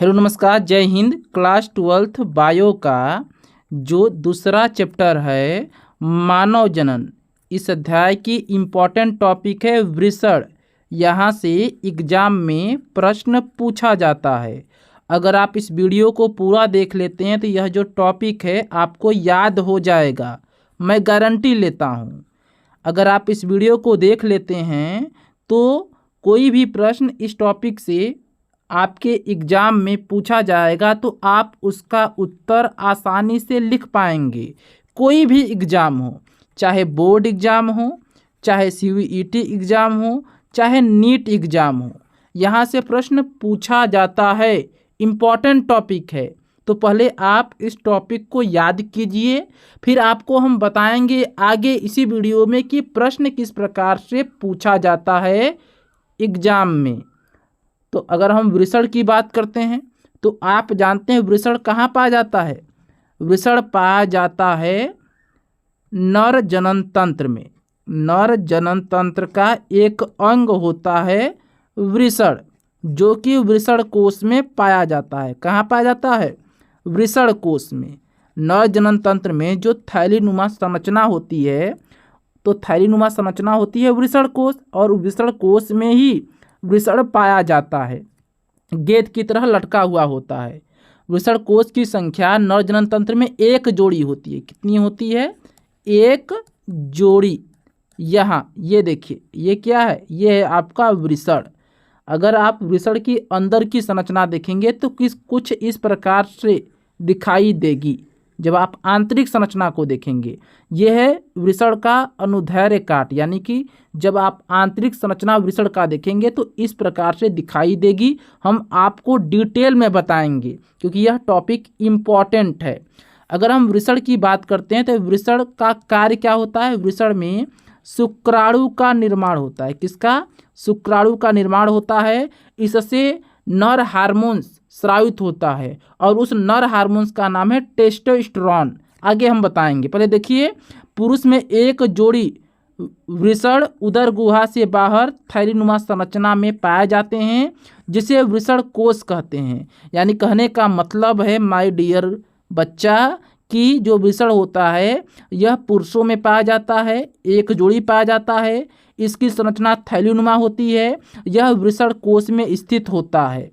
Hello नमस्कार, जय Hind. Class 12th bio का जो दूसरा चैप्टर है मानव जनन, इस अध्याय की इम्पॉर्टेंट टॉपिक है वृषण। यहाँ से एग्जाम में प्रश्न पूछा जाता है। अगर आप इस वीडियो को पूरा देख लेते हैं तो यह जो टॉपिक है आपको याद हो जाएगा, मैं गारंटी लेता हूँ। अगर आप इस वीडियो को देख लेते हैं तो कोई भी प्रश्न इस टॉपिक से आपके एग्ज़ाम में पूछा जाएगा तो आप उसका उत्तर आसानी से लिख पाएंगे। कोई भी एग्ज़ाम हो, चाहे बोर्ड एग्ज़ाम हो, चाहे CUET एग्ज़ाम हो, चाहे नीट एग्ज़ाम हो, यहाँ से प्रश्न पूछा जाता है। इम्पॉर्टेंट टॉपिक है, तो पहले आप इस टॉपिक को याद कीजिए, फिर आपको हम बताएंगे आगे इसी वीडियो में कि प्रश्न किस प्रकार से पूछा जाता है एग्ज़ाम में। तो अगर हम वृषण की बात करते हैं तो आप जानते हैं वृषण कहाँ पाया जाता है। वृषण पाया जाता है नर जनन तंत्र में। नर जनन तंत्र का एक अंग होता है वृषण, जो कि वृषण कोश में पाया जाता है। कहाँ पाया जाता है? वृषण कोश में। नर जनन तंत्र में जो थैलीनुमा संरचना होती है, तो थैलीनुमा संरचना होती है वृषण कोश, और वृषण कोश में ही वृषण पाया जाता है। गेंद की तरह लटका हुआ होता है। वृषण कोश की संख्या नर जनन तंत्र में एक जोड़ी होती है। कितनी होती है? एक जोड़ी। यहाँ ये देखिए, ये क्या है? ये है आपका वृषण। अगर आप वृषण की अंदर की संरचना देखेंगे तो कुछ इस प्रकार से दिखाई देगी। जब आप आंतरिक संरचना को देखेंगे, यह है वृषण का अनुदैर्ध्य काट, यानी कि जब आप आंतरिक संरचना वृषण का देखेंगे तो इस प्रकार से दिखाई देगी। हम आपको डिटेल में बताएंगे क्योंकि यह टॉपिक इम्पॉर्टेंट है। अगर हम वृषण की बात करते हैं तो वृषण का कार्य क्या होता है? वृषण में शुक्राणु का निर्माण होता है। किसका? शुक्राणु का निर्माण होता है। इससे नर हार्मोन्स स्रावित होता है और उस नर हार्मोन्स का नाम है टेस्टोस्टेरोन। आगे हम बताएंगे। पहले देखिए, पुरुष में एक जोड़ी वृषण उदर गुहा से बाहर थैलीनुमा संरचना में पाए जाते हैं, जिसे वृषण कोश कहते हैं। यानी कहने का मतलब है माय डियर बच्चा कि जो वृषण होता है यह पुरुषों में पाया जाता है, एक जोड़ी पाया जाता है। इसकी संरचना थैलीनुमा होती है। यह वृषण कोश में स्थित होता है।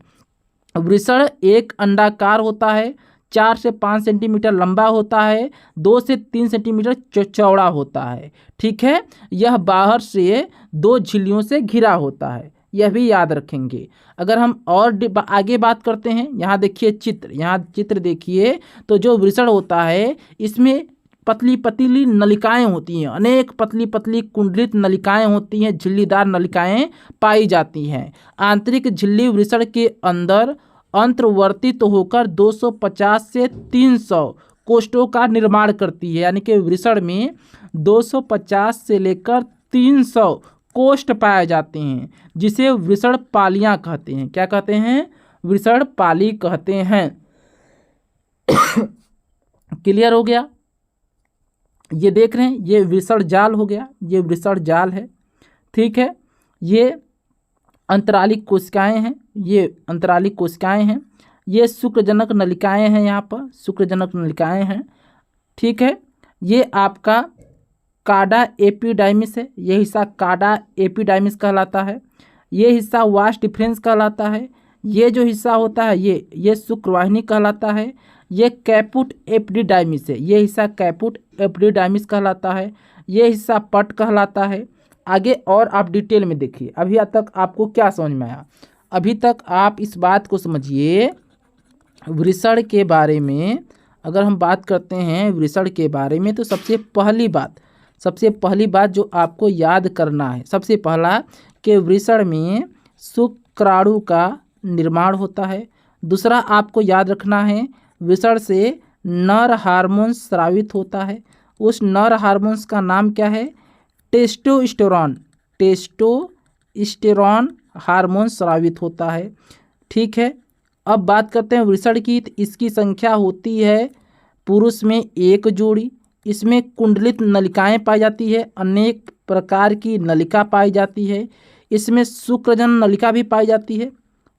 वृषण एक अंडाकार होता है, 4 से 5 सेंटीमीटर लंबा होता है, 2 से 3 सेंटीमीटर चौड़ा होता है। ठीक है, यह बाहर से 2 झिल्लियों से घिरा होता है, यह भी याद रखेंगे। अगर हम और आगे बात करते हैं, यहाँ देखिए चित्र, यहाँ चित्र देखिए, तो जो वृषण होता है इसमें पतली पतली नलिकाएं होती हैं, अनेक पतली पतली कुंडलित नलिकाएं होती हैं, झिल्लीदार नलिकाएं पाई जाती हैं। आंतरिक झिल्ली वृषण के अंदर अंतर्वर्तित होकर 250 से 300 कोष्ठों का निर्माण करती है। यानी कि वृषण में 250 से लेकर 300 कोष्ठ पाए जाते हैं, जिसे वृषण पालियां कहते हैं। क्या कहते हैं? वृषण पाली कहते हैं। क्लियर हो गया? ये देख रहे हैं, ये वृषण जाल हो गया, ये वृषण जाल है। ठीक है, ये अंतरालिक कोशिकाएं हैं, ये अंतरालिक कोशिकाएं हैं। ये शुक्रजनक नलिकाएं हैं, यहाँ पर शुक्रजनक नलिकाएं हैं। ठीक है, ये आपका काडा एपिडाइमिस है, ये हिस्सा काडा एपिडाइमिस कहलाता है। ये हिस्सा वास डिफरेंस कहलाता है। ये जो हिस्सा होता है ये शुक्रवाहिनी कहलाता है। ये कैपुट एपिडाइमिस है, ये हिस्सा कैपुट एपिडाइमिस कहलाता है। ये हिस्सा पट कहलाता है। आगे और आप डिटेल में देखिए। अभी तक आपको क्या समझ में आया? अभी तक आप इस बात को समझिए, वृषण के बारे में अगर हम बात करते हैं वृषण के बारे में, तो सबसे पहली बात जो आपको याद करना है, सबसे पहला कि वृषण में शुक्राणु का निर्माण होता है। दूसरा आपको याद रखना है, वृषण से नर हार्मोन्स स्रावित होता है। उस नर हार्मोन्स का नाम क्या है? टेस्टोस्टेरोन। टेस्टोस्टेरोन हार्मोन स्रावित होता है। ठीक है, अब बात करते हैं वृषण की। तो इसकी संख्या होती है पुरुष में एक जोड़ी। इसमें कुंडलित नलिकाएं पाई जाती है, अनेक प्रकार की नलिका पाई जाती है। इसमें शुक्रजनन नलिका भी पाई जाती है।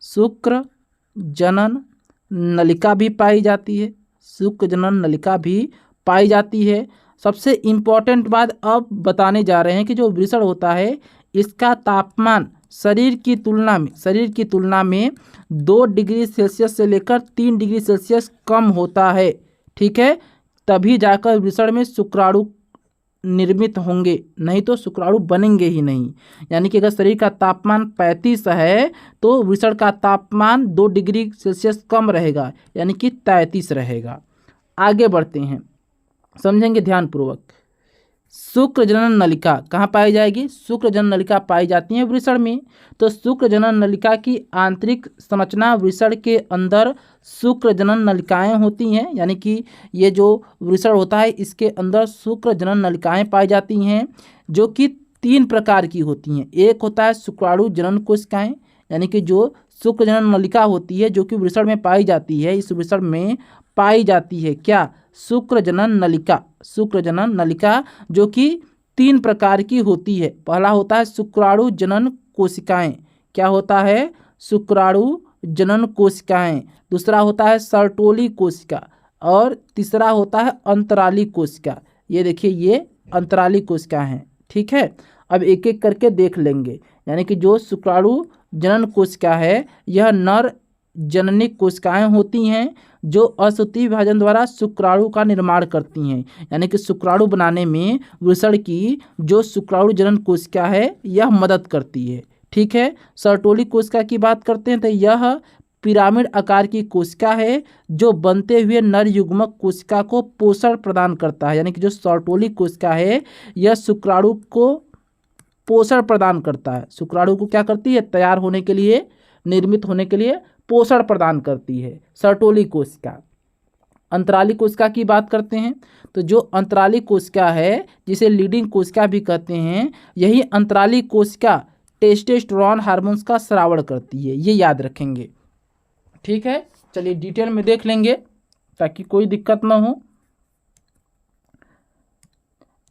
शुक्र जनन नलिका भी पाई जाती है, शुक्र जनन नलिका भी पाई जाती है। सबसे इम्पॉर्टेंट बात अब बताने जा रहे हैं कि जो वृषण होता है इसका तापमान शरीर की तुलना में 2 डिग्री सेल्सियस से लेकर 3 डिग्री सेल्सियस कम होता है। ठीक है, तभी जाकर वृषण में शुक्राणु निर्मित होंगे, नहीं तो शुक्राणु बनेंगे ही नहीं। यानी कि अगर शरीर का तापमान 35 है तो वृषण का तापमान 2 डिग्री सेल्सियस कम रहेगा, यानी कि 33 रहेगा। आगे बढ़ते हैं, समझेंगे ध्यानपूर्वक। शुक्र जनन नलिका कहाँ पाई जाएगी? शुक्र जनन नलिका पाई जाती है वृषण में। तो शुक्र जनन नलिका की आंतरिक संरचना, वृषण के अंदर शुक्र जनन नलिकाएं होती हैं, यानी कि ये जो वृषण होता है इसके अंदर शुक्र जनन नलिकाएं पाई जाती हैं, जो कि 3 प्रकार की होती हैं। एक होता है शुक्राणु जनन कोशिकाएं, यानी कि जो शुक्र जनन नलिका होती है जो कि वृषण में पाई जाती है, इस वृषण में पाई जाती है क्या? शुक्र जनन नलिका। शुक्र जनन नलिका जो कि 3 प्रकार की होती है। पहला होता है शुक्राणु जनन कोशिकाएं। क्या होता है? शुक्राणु जनन कोशिकाएं। दूसरा होता है सर्टोली कोशिका और तीसरा होता है अंतराली कोशिका। ये देखिए, ये अंतराली कोशिका हैं। ठीक है, अब एक एक करके देख लेंगे। यानी कि जो शुक्राणु जनन कोशिका है यह नर जननिक कोशिकाएं होती हैं जो असूत्रीय विभाजन द्वारा शुक्राणु का निर्माण करती हैं। यानी कि शुक्राणु बनाने में वृषण की जो शुक्राणु जनन कोशिका है यह मदद करती है। ठीक है, सर्टोली कोशिका की बात करते हैं तो यह पिरामिड आकार की कोशिका है जो बनते हुए नर युग्मक कोशिका को पोषण प्रदान करता है। यानी कि जो सर्टोली कोशिका है यह शुक्राणु को पोषण प्रदान करता है। शुक्राणु को क्या करती है? तैयार होने के लिए, निर्मित होने के लिए पोषण प्रदान करती है सर्टोली कोशिका। अंतराली कोशिका की बात करते हैं तो जो अंतराली कोशिका है जिसे लीडिंग कोशिका भी कहते हैं, यही अंतराली कोशिका टेस्टोस्टेरोन हार्मोन्स का स्रावण करती है। ये याद रखेंगे। ठीक है, चलिए डिटेल में देख लेंगे ताकि कोई दिक्कत ना हो।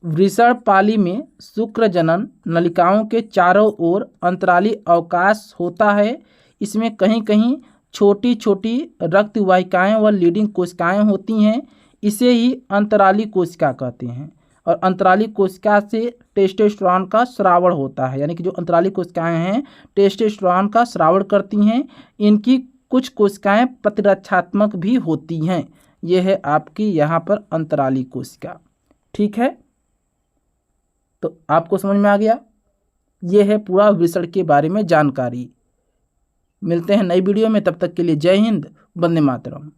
वृषण पाली में शुक्र जनन नलिकाओं के चारों ओर अंतराली अवकाश होता है। इसमें कहीं कहीं छोटी छोटी रक्त वाहिकाएं व लीडिंग कोशिकाएं होती हैं। इसे ही अंतराली कोशिका कहते हैं। और अंतराली कोशिका से टेस्टोस्टेरोन का स्रावण होता है। यानी कि जो अंतराली कोशिकाएं हैं टेस्टोस्टेरोन का स्रावण करती हैं। इनकी कुछ कोशिकाएं प्रतिरक्षात्मक भी होती हैं। यह है आपकी यहाँ पर अंतराली कोशिका। ठीक है, तो आपको समझ में आ गया। यह है पूरा वृषण के बारे में जानकारी। मिलते हैं नई वीडियो में, तब तक के लिए जय हिंद, वंदे मातरम।